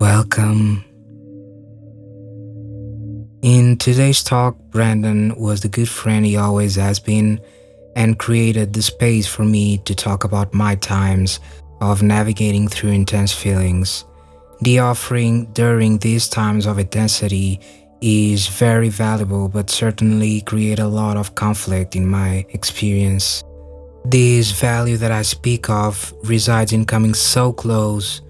Welcome. In today's talk, Brandon was the good friend he always has been and created the space for me to talk about my times of navigating through intense feelings. The offering during these times of intensity is very valuable but certainly create a lot of conflict in my experience. This value that I speak of resides in coming so close,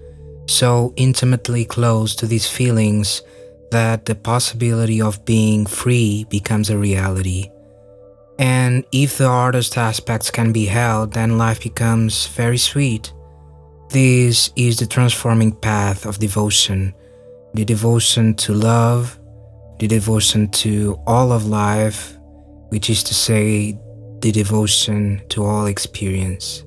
so intimately close to these feelings that the possibility of being free becomes a reality. And if the hardest aspects can be held, then life becomes very sweet. This is the transforming path of devotion, the devotion to love, the devotion to all of life, which is to say, the devotion to all experience.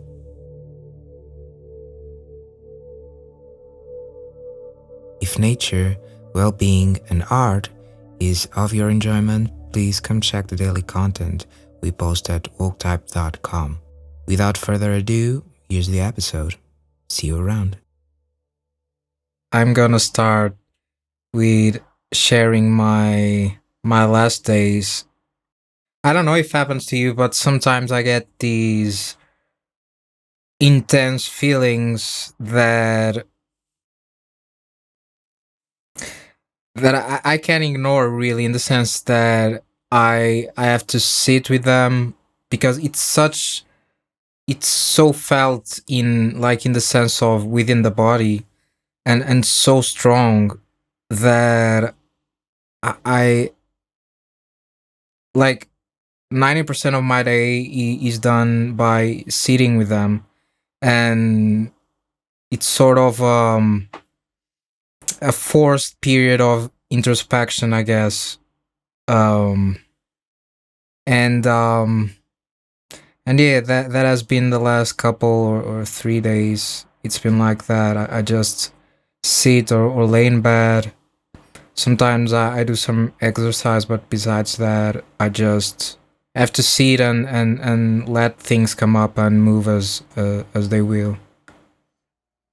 If nature, well-being, and art is of your enjoyment, please come check the daily content we post at woketype.com. Without further ado, here's the episode. See you around. I'm gonna start with sharing my last days. I don't know if it happens to you, but sometimes I get these intense feelings that I can't ignore, really, in the sense that I have to sit with them because it's so felt in, like, in the sense of within the body, and so strong that I like 90% of my day is done by sitting with them, and it's sort of a forced period of introspection, I guess. Um, and and yeah, that has been the last couple or 3 days. It's been like that. I just sit or lay in bed. Sometimes I do some exercise, but besides that, I just have to sit and let things come up and move as they will.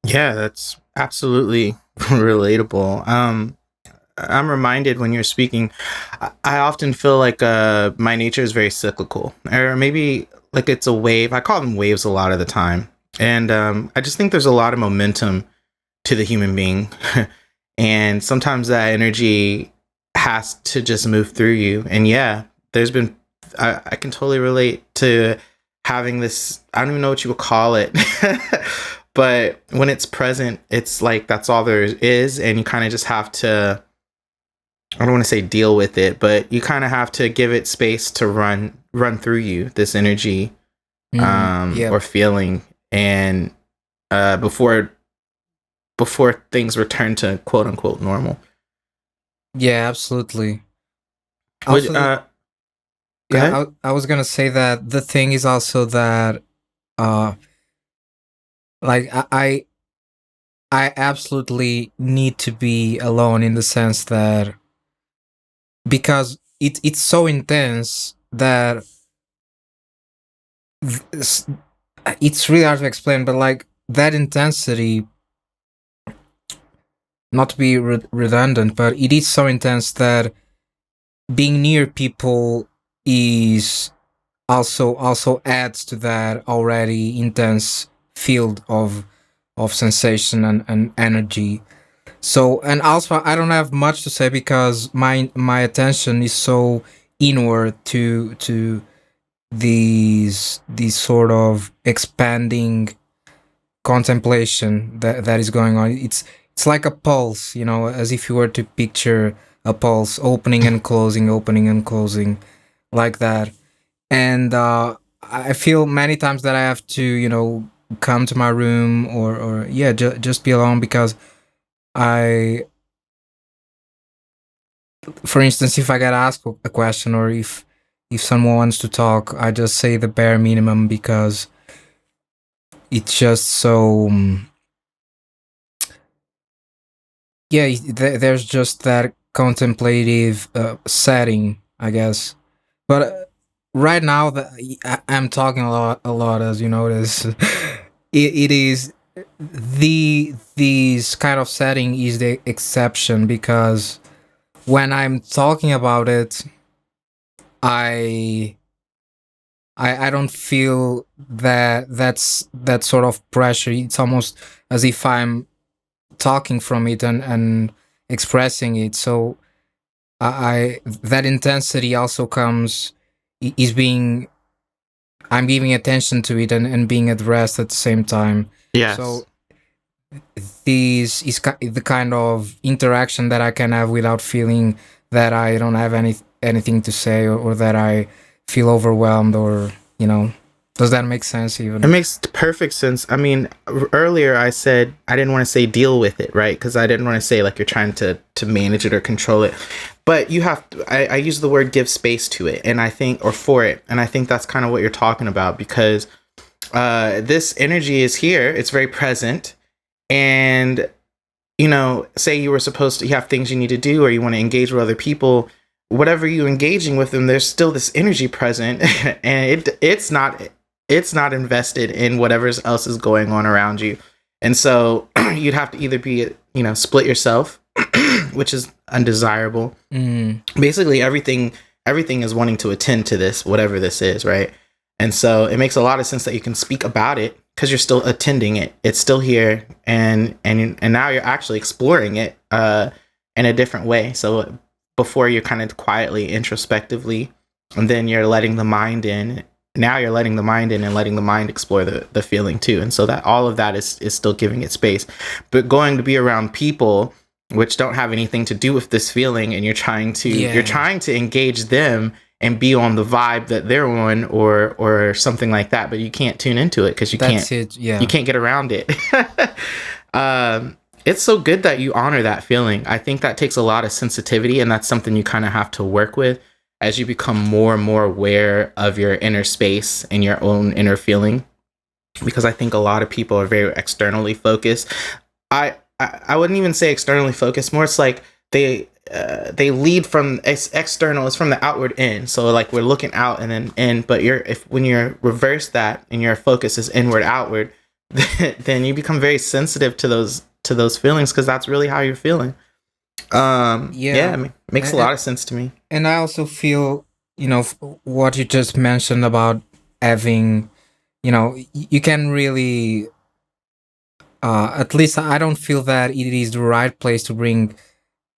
Yeah, that's absolutely relatable. I'm reminded when you're speaking, I often feel like my nature is very cyclical, or maybe like it's a wave. I call them waves a lot of the time, and I just think there's a lot of momentum to the human being, and sometimes that energy has to just move through you. And yeah, there's been I can totally relate to having this. I don't even know what you would call it. But when it's present, it's like that's all there is, and you kind of just have to, I don't want to say deal with it, but you kind of have to give it space to run through you, this energy Yeah. or feeling, and before things return to quote unquote normal. Yeah, absolutely. Would Also, go ahead. I was gonna say that the thing is also that, uh, like I absolutely need to be alone, in the sense that, because it's so intense that it's it's really hard to explain, but like that intensity, not to be redundant, but it is so intense that being near people is also adds to that already intense field of sensation and energy. So, and also I don't have much to say because my attention is so inward to these sort of expanding contemplation that is going on. It's like a pulse, as if you were to picture a pulse opening and closing, like that. And I feel many times that I have to, come to my room, or yeah, just be alone, because I, for instance, if I get asked a question, or if someone wants to talk, I just say the bare minimum, because it's just so yeah. There's just that contemplative setting, I guess. But right now, I'm talking a lot, as you notice. It is these kind of setting is the exception, because when I'm talking about it, I I don't feel that sort of pressure. It's almost as if I'm talking from it and expressing it. So I that intensity also comes is being I'm giving attention to it and being at rest at the same time. Yes. So this is the kind of interaction that I can have without feeling that I don't have anything to say, or that I feel overwhelmed, or does that make sense It even? makes perfect sense. I mean, earlier I said I didn't want to say deal with it, right? Because I didn't want to say like you're trying to manage it or control it. But you have to, I use the word give space to it, and I think, or for it, and I think that's kind of what you're talking about, because this energy is here. It's very present, and say you were supposed to, you have things you need to do, or you want to engage with other people. Whatever you're engaging with them, there's still this energy present, and it's not invested in whatever else is going on around you. And so you'd have to either be, split yourself, which is undesirable. Mm, Basically, everything is wanting to attend to this, whatever this is, right? And so it makes a lot of sense that you can speak about it because you're still attending it. It's still here, and now you're actually exploring it in a different way. So before, you're kind of quietly, introspectively, and then you're letting the mind in. Now you're letting the mind in and letting the mind explore the feeling too. And so that all of that is still giving it space. But going to be around people which don't have anything to do with this feeling, and you're yeah, trying to engage them and be on the vibe that they're on, or something like that, but you can't tune into it because you can't that's it. you Yeah. can't get around it. It's so good that you honor that feeling. I think that takes a lot of sensitivity, and that's something you kind of have to work with as you become more and more aware of your inner space and your own inner feeling, because I think a lot of people are very externally focused. I wouldn't even say externally focused. More, it's like they lead from external. It's from the outward in. So like we're looking out and then in. But when you're reverse that and your focus is inward outward, then you become very sensitive to those feelings, because that's really how you're feeling. Yeah, Yeah. I mean, it makes a And, lot of sense to me. and I also feel, what you just mentioned about having, you can really, at least I don't feel that it is the right place to bring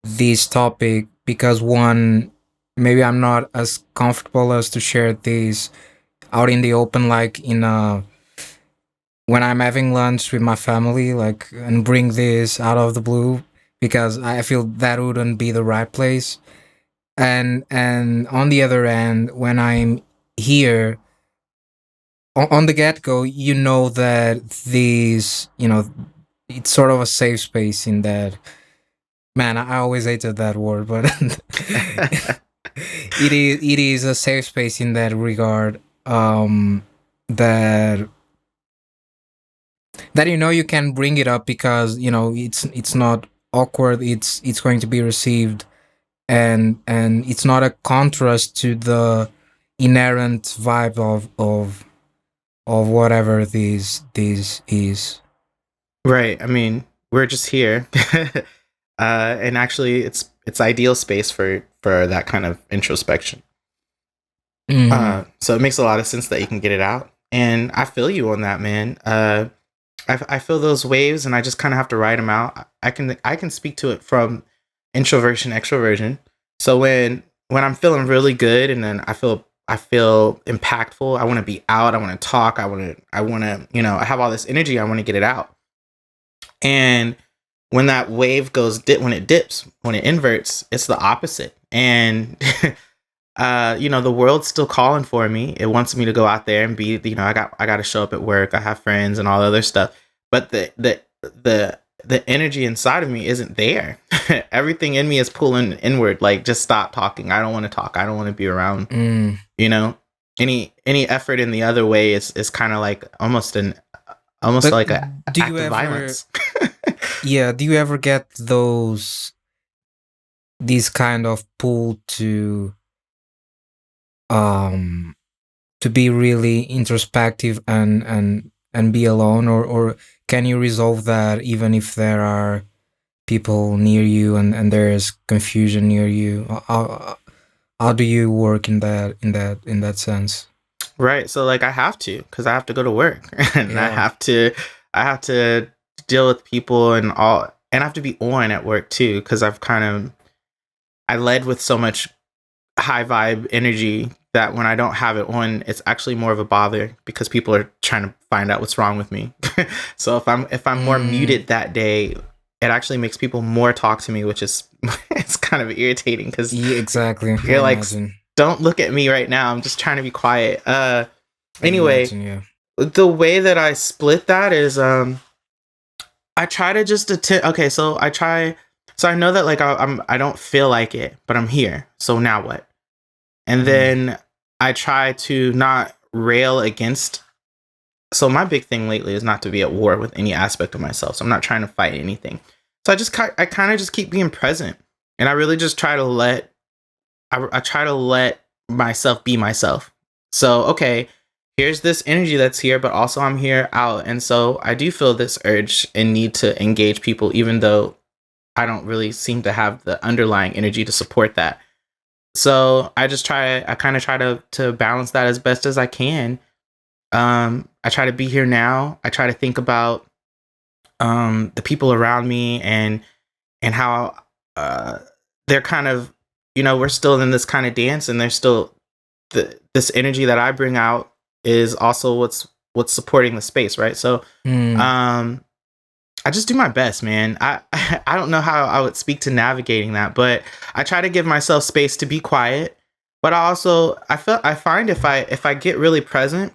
this topic, because one, maybe I'm not as comfortable as to share this out in the open, like in when I'm having lunch with my family, like, and bring this out of the blue, because I feel that wouldn't be the right place. And on the other end, when I'm here on the get go, that these, it's sort of a safe space in that. Man, I always hated that word, but it is a safe space in that regard. That you can bring it up, because it's not awkward. It's going to be received, and it's not a contrast to the inherent vibe of whatever this is. Right. I mean, we're just here, and actually, it's ideal space for that kind of introspection. Hmm. So it makes a lot of sense that you can get it out, and I feel you on that, man. I feel those waves, and I just kind of have to ride them out. I can speak to it from introversion, extroversion. So when I'm feeling really good, and then I feel impactful. I want to be out. I want to talk. I want to I have all this energy. I want to get it out. And when that wave when it dips, when it inverts, it's the opposite. And the world's still calling for me. It wants me to go out there and be, I got to show up at work. I have friends and all the other stuff. But the energy inside of me isn't there. Everything in me is pulling inward. Like, just stop talking. I don't want to talk. I don't want to be around. Mm. You know, any effort in the other way is kind of like almost But like a do you act of ever, violence. yeah, do you ever get these kind of pull to be really introspective and be alone, or can you resolve that even if there are people near you and there is confusion near you? How do you work in that sense? Right. So like I have to, because I have to go to work and Yeah. I have to deal with people and all, and I have to be on at work too, because I led with so much high vibe energy that when I don't have it on, it's actually more of a bother because people are trying to find out what's wrong with me. So if I'm more Mm, muted that day, it actually makes people more talk to me, which is it's kind of irritating because yeah, exactly. I you're like, imagine. don't look at me right now. I'm just trying to be quiet. I Anyway, imagine. Yeah. the way that I split that is I try to just attend. Okay, so I know that like I don't feel like it, but I'm here. So now what? And Mm, then I try to not rail against. So my big thing lately is not to be at war with any aspect of myself. So I'm not trying to fight anything. So I kind of just keep being present, and I really just try to I try to let myself be myself. So okay, here's this energy that's here, but also I'm here out, and so I do feel this urge and need to engage people, even though I don't really seem to have the underlying energy to support that. So I kind of try to balance that as best as I can. I try to be here now. I try to think about the people around me and how uh, they're kind of, we're still in this kind of dance, and there's still this energy that I bring out is also what's supporting the space, right? So mm, um, I just do my best, man. I don't know how I would speak to navigating that, but I try to give myself space to be quiet. But I find if I get really present,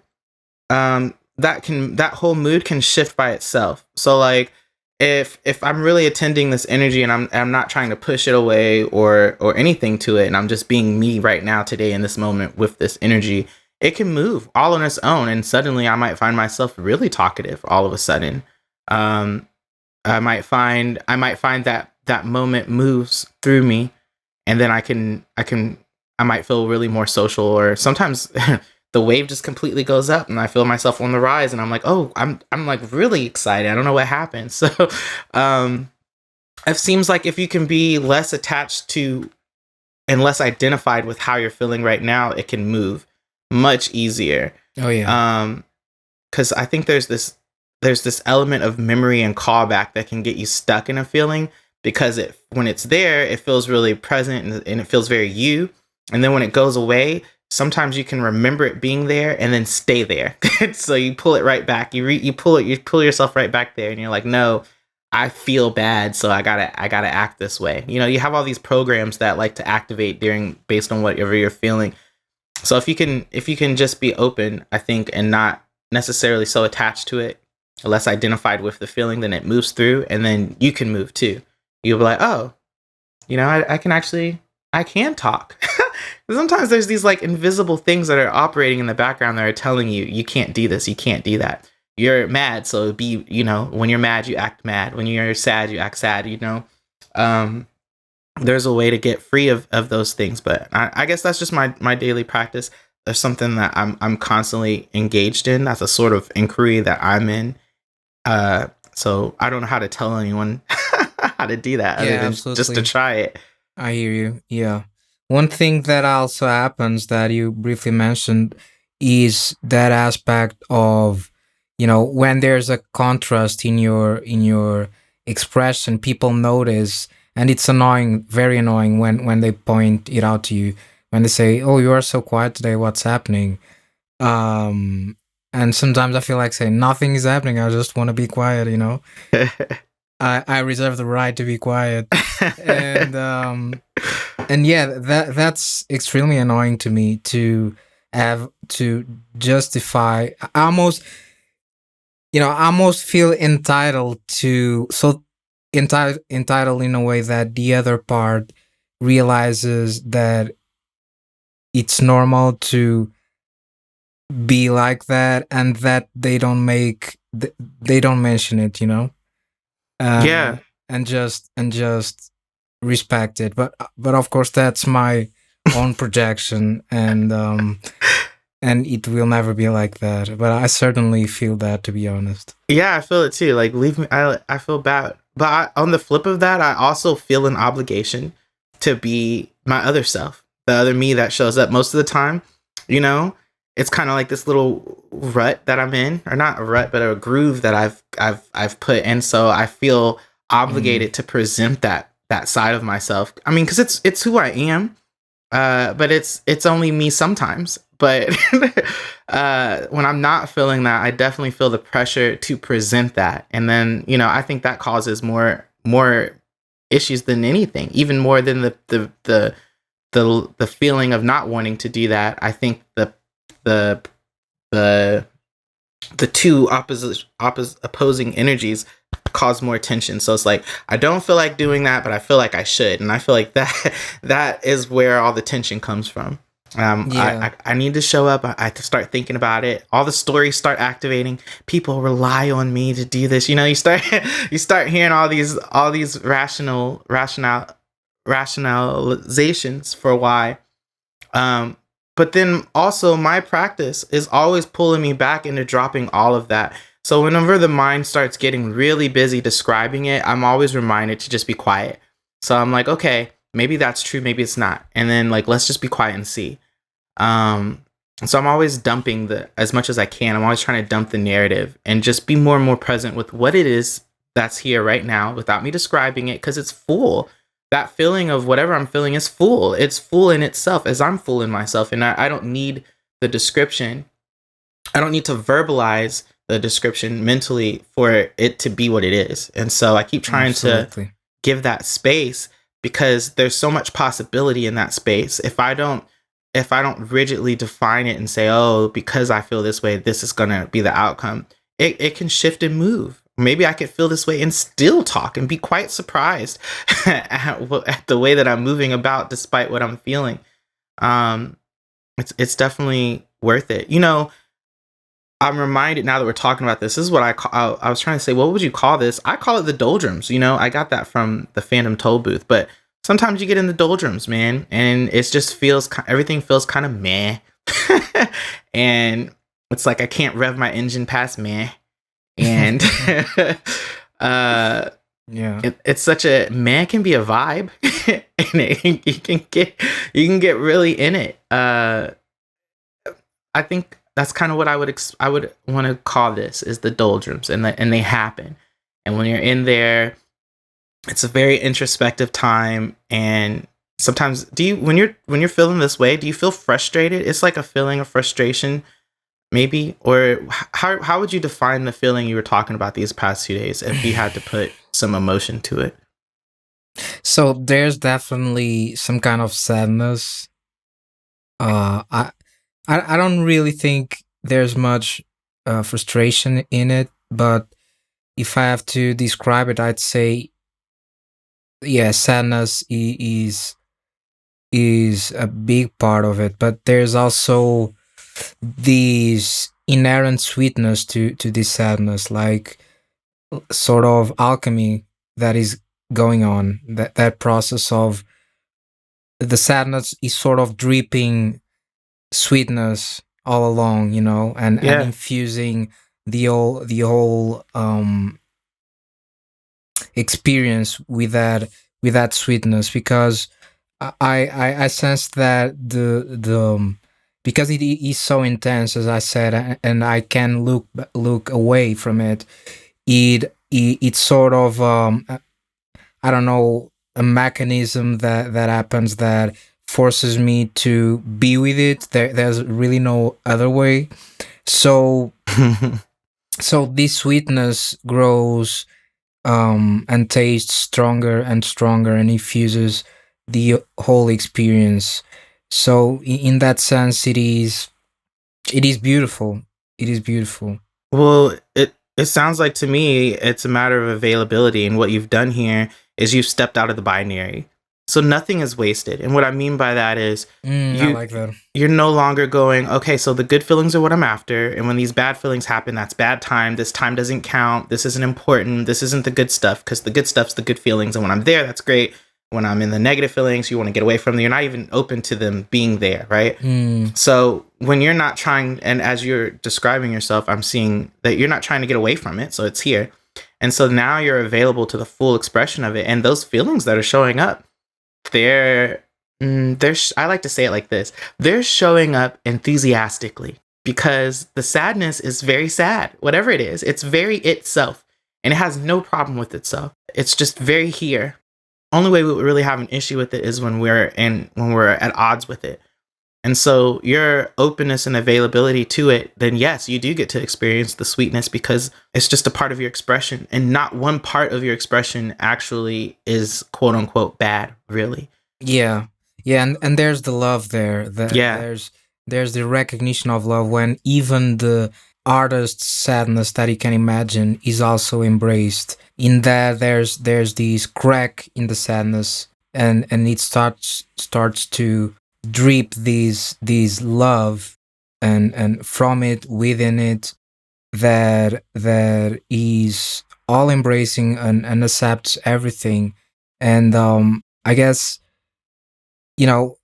that whole mood can shift by itself. So like if I'm really attending this energy and I'm not trying to push it away or anything to it, and I'm just being me right now today in this moment with this energy, it can move all on its own, and suddenly I might find myself really talkative all of a sudden. Um, I might find that that moment moves through me, and then I might feel really more social, or sometimes the wave just completely goes up and I feel myself on the rise, and I'm like, oh, I'm like really excited. I don't know what happened. So um it seems like if you can be less attached to and less identified with how you're feeling right now, it can move much easier. oh yeah. Um because I think there's this element of memory and callback that can get you stuck in a feeling, because it when it's there, it feels really present, and it feels very you. And then when it goes away, sometimes you can remember it being there and then stay there. So you pull it right back. You pull yourself right back there, and you're like, no, I feel bad, so I gotta act this way. You have all these programs that like to activate during based on whatever you're feeling. So if you can just be open, I think, and not necessarily so attached to it, less identified with the feeling, then it moves through, and then you can move too. You'll be like, oh, I can actually I can talk. Sometimes there's these like invisible things that are operating in the background that are telling you you can't do this, you can't do that. You're mad, so when you're mad, you act mad. When you're sad, you act sad. Um, there's a way to get free of those things, but I guess that's just my daily practice. There's something that I'm constantly engaged in. That's a sort of inquiry that I'm in. So I don't know how to tell anyone how to do that other Yeah, than just to absolutely. try it. I hear you. Yeah. One thing that also happens that you briefly mentioned is that aspect of, when there's a contrast in your expression, people notice, and it's annoying, very annoying when they point it out to you, when they say, "Oh, you are so quiet today. What's happening?" Um, and sometimes I feel like saying nothing is happening. I just want to be quiet. I reserve the right to be quiet, and yeah, that's extremely annoying to me to have to justify. I almost feel entitled to so entitled in a way that the other part realizes that it's normal to be like that, and that they don't mention it. uh, Yeah. and just respect it. But of course, that's my own projection, and it will never be like that. But I certainly feel that, to be honest. Yeah, I feel it too. Like, leave me. I feel bad, but on the flip of that, I also feel an obligation to be my other self, the other me that shows up most of the time. You know, it's kind of like this little rut that I'm in, or not a rut, but a groove that I've put, and so I feel obligated to present that side of myself. I mean, because it's who I am, but it's only me sometimes. But when I'm not feeling that, I definitely feel the pressure to present that, and then I think that causes more issues than anything, even more than the feeling of not wanting to do that. I think the the the two opposing energies cause more tension. So it's like, I don't feel like doing that, but I feel like I should, and I feel like that is where all the tension comes from. I need to show up. I have to start thinking about it. All the stories start activating. People rely on me to do this. You start you start hearing all these rationalizations for why. But then also my practice is always pulling me back into dropping all of that. So whenever the mind starts getting really busy describing it, I'm always reminded to just be quiet. So I'm like, okay, maybe that's true, maybe it's not. And then like, let's just be quiet and see. So I'm always dumping as much as I can. I'm always trying to dump the narrative and just be more and more present with what it is that's here right now without me describing it, because it's full. That feeling of whatever I'm feeling is full. It's full in itself, as I'm full in myself. And I don't need the description. I don't need to verbalize the description mentally for it to be what it is. And so I keep trying to give that space, because there's so much possibility in that space. If I don't rigidly define it and say, oh, because I feel this way, this is going to be the outcome, it can shift and move. Maybe I could feel this way and still talk and be quite surprised at the way that I'm moving about despite what I'm feeling. It's definitely worth it. I'm reminded now that we're talking about this is what I was trying to say. What would you call this? I call it the doldrums. I got that from the Phantom Toll booth, but sometimes you get in the doldrums, man, and it just everything feels kind of meh. And it's like, I can't rev my engine past meh. And it's such a man can be a vibe, and you can get really in it. I think that's kind of what I would want to call this, is the doldrums, and they happen. And when you're in there, it's a very introspective time. And sometimes when you're feeling this way, do you feel frustrated? It's like a feeling of frustration, maybe, or how would you define the feeling you were talking about these past 2 days if you had to put some emotion to it? So there's definitely some kind of sadness. I don't really think there's much frustration in it, but if I have to describe it, I'd say, yeah, sadness is a big part of it, but there's also this inherent sweetness to this sadness, like sort of alchemy that is going on. That process of the sadness is sort of dripping sweetness all along, and infusing the whole experience with that sweetness, because I sense that the because it is so intense, as I said, and I can look away from it. It's sort of I don't know, a mechanism that happens that forces me to be with it. There's really no other way. So this sweetness grows and tastes stronger and stronger, and infuses the whole experience. So in that sense, it is beautiful. It is beautiful. Well, it sounds like to me it's a matter of availability, and what you've done here is you've stepped out of the binary. So nothing is wasted. And what I mean by that is I like that. You're no longer going, okay, so the good feelings are what I'm after, and when these bad feelings happen, that's bad time. This time doesn't count. This isn't important. This isn't the good stuff, because the good stuff's the good feelings, and when I'm there, that's great. when I'm in the negative feelings, you want to get away from them. You're not even open to them being there, right? Mm. So when you're not trying, and as you're describing yourself, I'm seeing that you're not trying to get away from it. So it's here. And so now you're available to the full expression of it. And those feelings that are showing up, they're, I like to say it like this: they're showing up enthusiastically, because the sadness is very sad. Whatever it is, it's very itself, and it has no problem with itself. It's just very here. Only way we would really have an issue with it is when we're at odds with it. And so your openness and availability to it, then yes, you do get to experience the sweetness, because it's just a part of your expression, and not one part of your expression actually is quote unquote bad, really. Yeah, yeah, and there's the love there. Yeah. There's the recognition of love when even the artist's sadness that you can imagine is also embraced. In that there's this crack in the sadness, and it starts to drip these love, and from it, within it, that is all embracing, and accepts everything. And I guess, you know,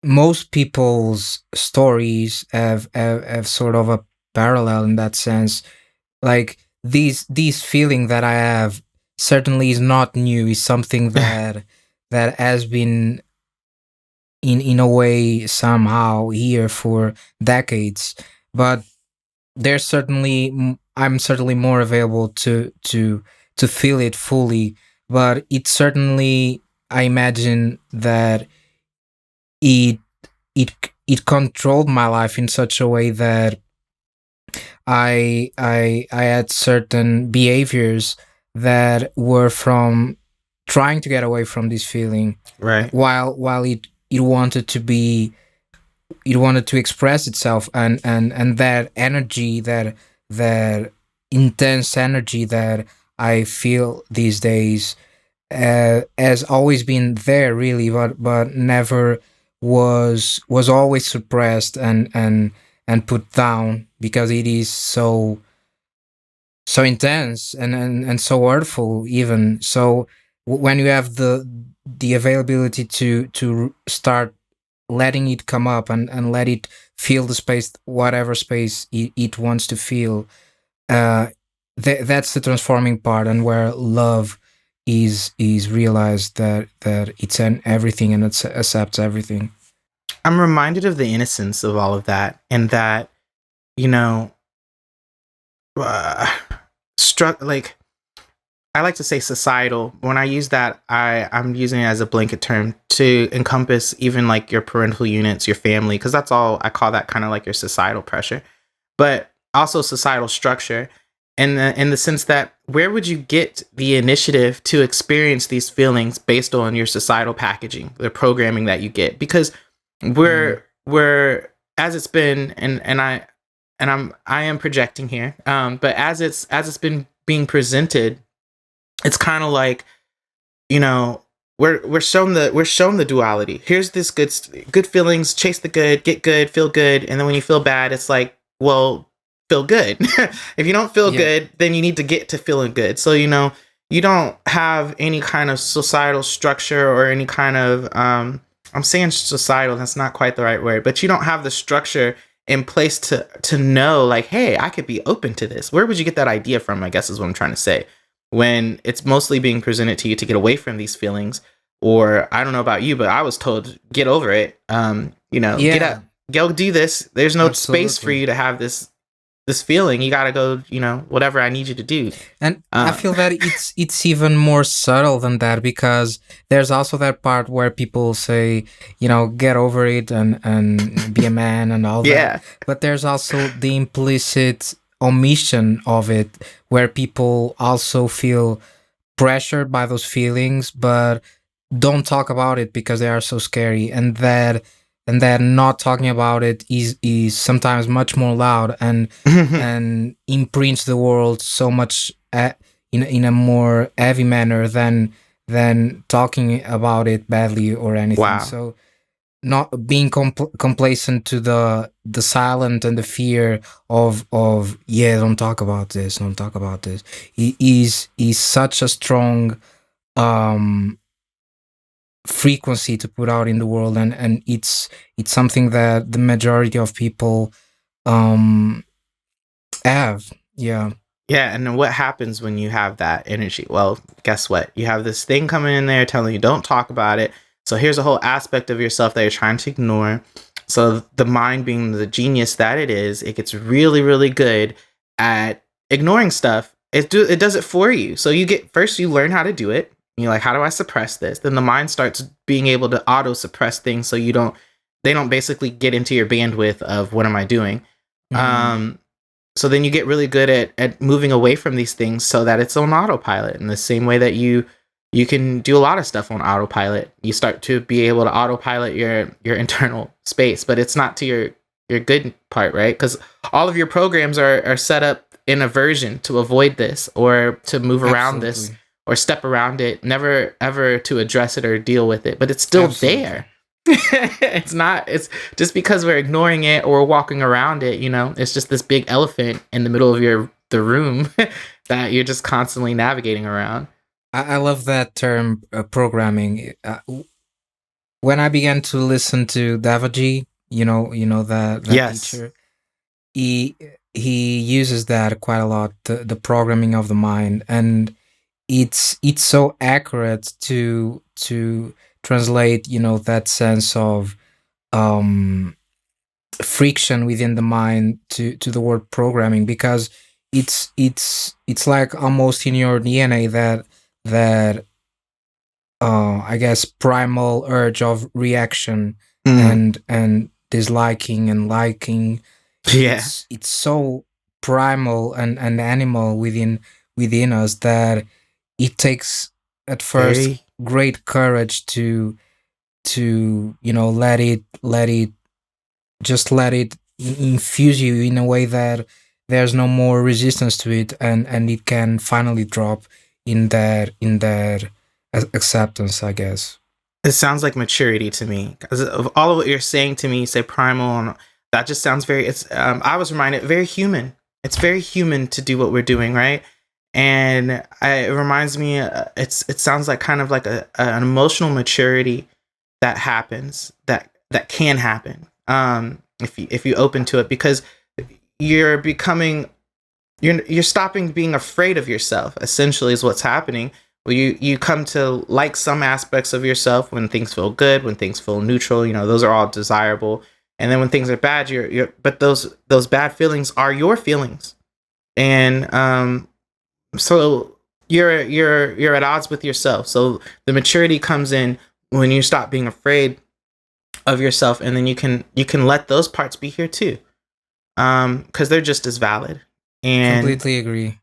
most people's stories have sort of a parallel in that sense. Like, these feeling that I have certainly is not new. Is something that has been in a way somehow here for decades. But there's certainly, I'm certainly more available to feel it fully. But it certainly, I imagine that it it controlled my life in such a way that I had certain behaviors that were from trying to get away from this feeling, Right. while it wanted to be, it wanted to express itself, and that energy, that intense energy that I feel these days, has always been there, really, but never was always suppressed, and put down, because it is so intense, and so hurtful, even. So when you have the availability to start letting it come up, and let it feel the space, whatever space it wants to feel, uh that's the transforming part, and where love is realized, that it's an everything, and it accepts everything. I'm reminded of the innocence of all of that, and that, you know, uh, struck like, I like to say societal. When I use that, I'm using it as a blanket term to encompass even like your parental units, your family, because that's all I call that, kind of like your societal pressure, but also societal structure. In the sense that, where would you get the initiative to experience these feelings based on your societal packaging, the programming that you get? Because we're as it's been, I am projecting here, but as it's been being presented, it's kind of like, you know, we're shown the duality. Here's this good feelings, chase the good, get good, feel good, and then when you feel bad, it's like, well, feel good. If you don't feel Yeah. good, then you need to get to feeling good. So, you know, you don't have any kind of societal structure, or any kind of I'm saying societal, that's not quite the right word, but you don't have the structure in place to know, like, hey, I could be open to this. Where would you get that idea from, I guess, is what I'm trying to say, when it's mostly being presented to you to get away from these feelings. Or I don't know about you, but I was told, get over it. You know, get Yeah, up, go do this. There's no space for absolutely. you to have this feeling. You gotta go, you know, whatever I need you to do. And I feel that it's even more subtle than that, because there's also that part where people say, get over it, and be a man, and all that. Yeah. But there's also the implicit omission of it, where people also feel pressured by those feelings, but don't talk about it because they are so scary, and that not talking about it is sometimes much more loud, and imprints the world so much, in a more heavy manner than talking about it badly or anything. Wow. So, not being complacent to the silent and the fear of, yeah, don't talk about this, is such a strong, um frequency to put out in the world, and it's something that the majority of people um have. Yeah, Yeah, and then what happens when you have that energy? Well, guess what? You have this thing coming in there telling you don't talk about it. So here's a whole aspect of yourself that you're trying to ignore. So the mind, being the genius that it is, it gets really, really good at ignoring stuff. It does it for you. So you get, first you learn how to do it. You're like, how do I suppress this? Then the mind starts being able to auto suppress things, so they don't basically get into your bandwidth of what am I doing. Mhm. So then you get really good at moving away from these things so that it's on autopilot. In the same way that you can do a lot of stuff on autopilot, you start to be able to autopilot your internal space, but it's not to your good part, right? Because all of your programs are set up in a version to avoid this, or to move around this, Absolutely, or step around it, never ever to address it or deal with it, but it's still absolutely. there. It's not, it's just because we're ignoring it or walking around it, it's just this big elephant in the middle of the room that you're just constantly navigating around. I love that term, programming. When I began to listen to Davaji, that Yes. teacher, he he uses that quite a lot, the programming of the mind, and it's so accurate to translate, that sense of um friction within the mind to the word programming, because it's like almost in your DNA, that I guess primal urge of reaction Mm. and disliking and liking. Yeah. It's so primal and animal within us, that it takes at first Very. great courage to let it just let it infuse you in a way that there's no more resistance to it, and it can finally drop in that acceptance, I guess. It sounds like maturity to me. Because of all of what you're saying to me, you say primal, and that just sounds very. It's. I was reminded, very human. It's very human to do what we're doing, right? And it reminds me. It sounds like kind of like an emotional maturity that happens, that can happen. If you open to it, because you're becoming, you're stopping being afraid of yourself, essentially, is what's happening. Well, you come to like some aspects of yourself when things feel good, when things feel neutral, those are all desirable. And then when things are bad, but those bad feelings are your feelings. And so you're at odds with yourself. So the maturity comes in when you stop being afraid of yourself, and then you can let those parts be here too, because they're just as valid. And Completely agree.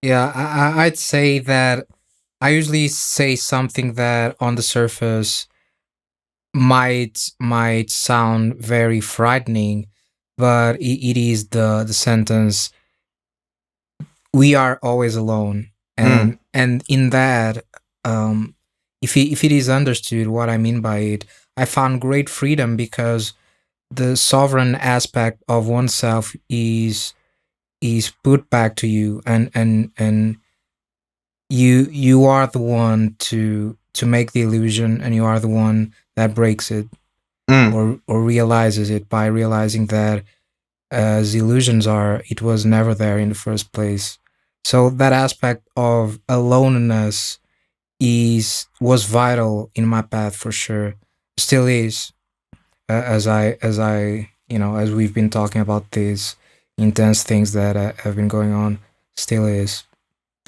Yeah, I'd say that I usually say something that on the surface might sound very frightening, but it is the sentence, "We are always alone," mm, and in that, if it is understood what I mean by it, I found great freedom, because the sovereign aspect of oneself is put back to you, and you are the one to make the illusion, and you are the one that breaks it, mm, or realizes it, by realizing that, as illusions are, it was never there in the first place. So that aspect of aloneness was vital in my path, for sure. Still is, as we've been talking about these intense things that have been going on. Still is.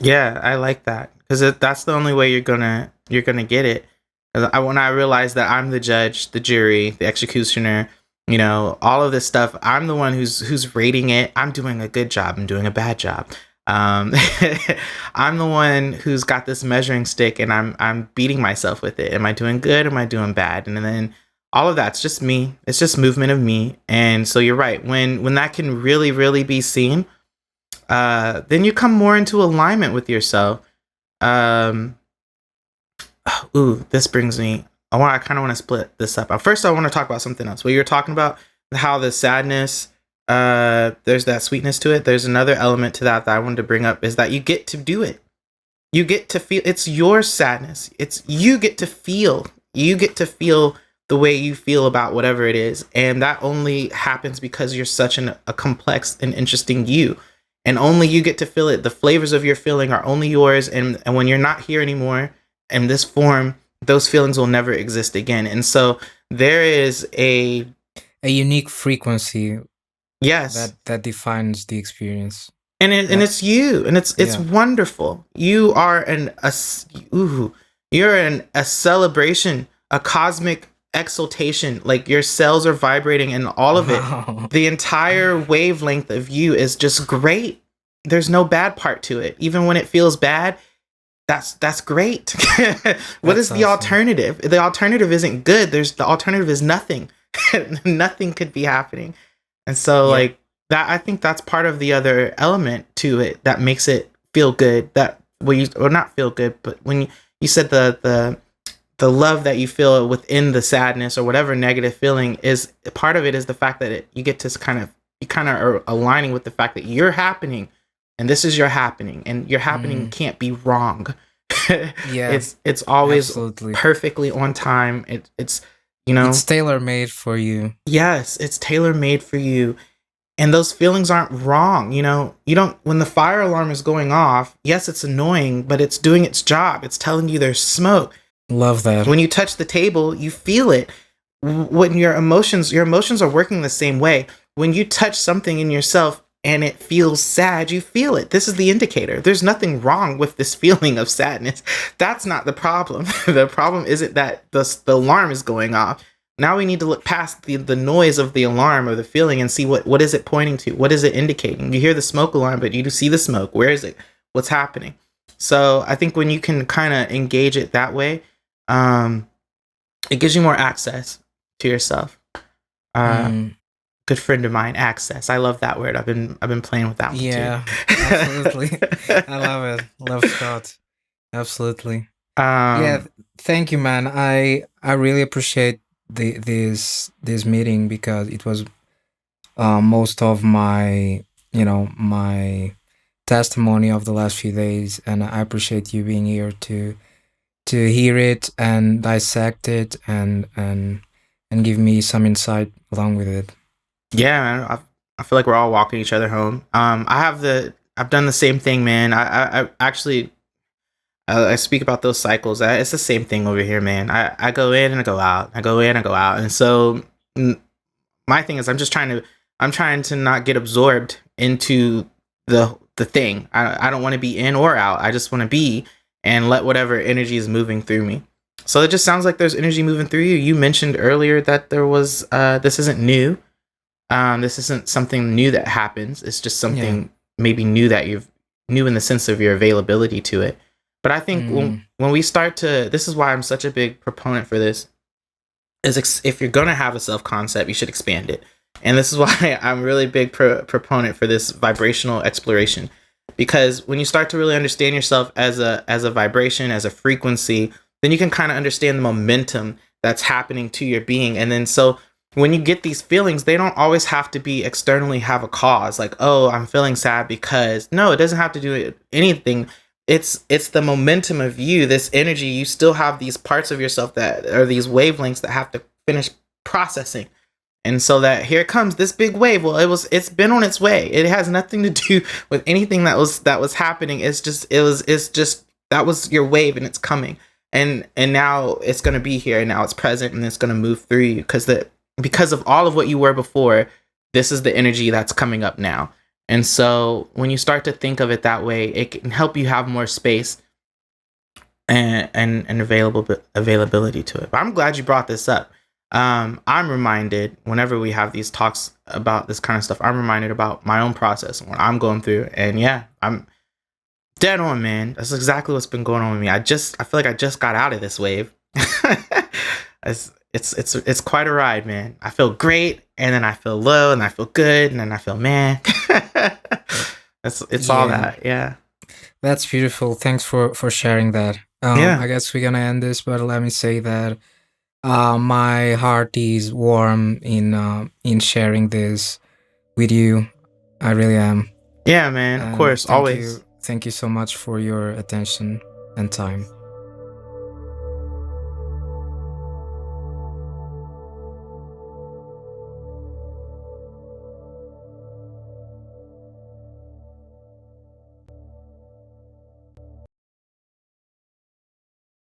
yeah, I like that, because that's the only way you're gonna get it. 'Cause when I realize that I'm the judge, the jury, the executioner, all of this stuff, I'm the one who's rating it. I'm doing a good job. I'm doing a bad job. Um, I'm the one who's got this measuring stick, and I'm beating myself with it. Am I doing good? Am I doing bad? And then all of that's just me. It's just movement of me. And so you're right. When that can really, really be seen, then you come more into alignment with yourself. Um, ooh, this brings me. I kind of want to split this up. First, I want to talk about something else. What you were talking about, how the sadness, there's that sweetness to it. There's another element to that I wanted to bring up, is that you get to do it. You get to feel, it's your sadness. It's, you get to feel You get to feel the way you feel about whatever it is, and that only happens because you're such a complex and interesting you, and only you get to feel it. The flavors of your feeling are only yours, and when you're not here anymore in this form, those feelings will never exist again. And so there is a unique frequency yes that defines the experience. and it's you, and it's wonderful. You are you're a celebration, a cosmic exaltation. Like your cells are vibrating, and all of it, the entire wavelength of you is just great. There's no bad part to it. Even when it feels bad, that's great. What is the alternative? The alternative isn't good. The alternative is nothing. Nothing could be happening. And so like that, I think that's part of the other element to it that makes it feel good. That or not feel good, but when you said the love that you feel within the sadness or whatever negative feeling, is part of it is the fact that you get to you kind of are aligning with the fact that you're happening, and this is your happening, and your happening can't be wrong. It's always absolutely perfectly on time. It's it's tailor-made for you. Yes, it's tailor-made for you. And those feelings aren't wrong. You don't, when the fire alarm is going off, yes, it's annoying, but it's doing its job. It's telling you there's smoke. Love that. When you touch the table, you feel it. When your emotions are working the same way. When you touch something in yourself and it feels sad, you feel it. This is the indicator. There's nothing wrong with this feeling of sadness. That's not the problem. The problem isn't that the alarm is going off. Now we need to look past the noise of the alarm or the feeling and see what is it pointing to? What is it indicating? You hear the smoke alarm, but you do see the smoke. Where is it? What's happening? So I think when you can kind of engage it that way, it gives you more access to yourself. Good friend of mine, access. I love that word. I've been playing with that one too. Absolutely. I love it. Love Scott. Absolutely. Thank you, man. I really appreciate this meeting, because it was most of my my testimony of the last few days, and I appreciate you being here to hear it and dissect it and give me some insight along with it. Yeah, man, I feel like we're all walking each other home. I've done the same thing, man. I actually I speak about those cycles. It's the same thing over here, man. I go in and I go out. I go in and I go out. And so my thing is I'm trying to not get absorbed into the thing. I don't want to be in or out. I just want to be and let whatever energy is moving through me. So it just sounds like there's energy moving through you. You mentioned earlier that there was this isn't new. This isn't something new that happens. It's just something maybe new that you've new in the sense of your availability to it. But I think when we start to, this is why I'm such a big proponent for this, is if you're going to have a self-concept, you should expand it. And this is why I'm really big proponent for this vibrational exploration. Because when you start to really understand yourself as a vibration, as a frequency, then you can kind of understand the momentum that's happening to your being. And then so when you get these feelings, they don't always have to be externally have a cause. Like, oh, I'm feeling sad because, no, it doesn't have to do anything. It's the momentum of you, this energy. You still have these parts of yourself that are these wavelengths that have to finish processing. And so that here comes this big wave. Well, it's been on its way. It has nothing to do with anything that was happening. It's just that was your wave, and it's coming. And now it's going to be here, and now it's present, and it's going to move through you because of all of what you were before. This is the energy that's coming up now. And so when you start to think of it that way, it can help you have more space and availability to it. But I'm glad you brought this up. I'm reminded whenever we have these talks about this kind of stuff, I'm reminded about my own process and what I'm going through. And yeah, I'm dead on, man. That's exactly what's been going on with me. I feel like I just got out of this wave. It's quite a ride, man. I feel great, and then I feel low, and I feel good, and then I feel meh. It's all that, yeah. That's beautiful. Thanks for sharing that. I guess we're gonna end this, but let me say that my heart is warm in sharing this with you. I really am. Yeah, man. Of course, always. Thank you so much for your attention and time.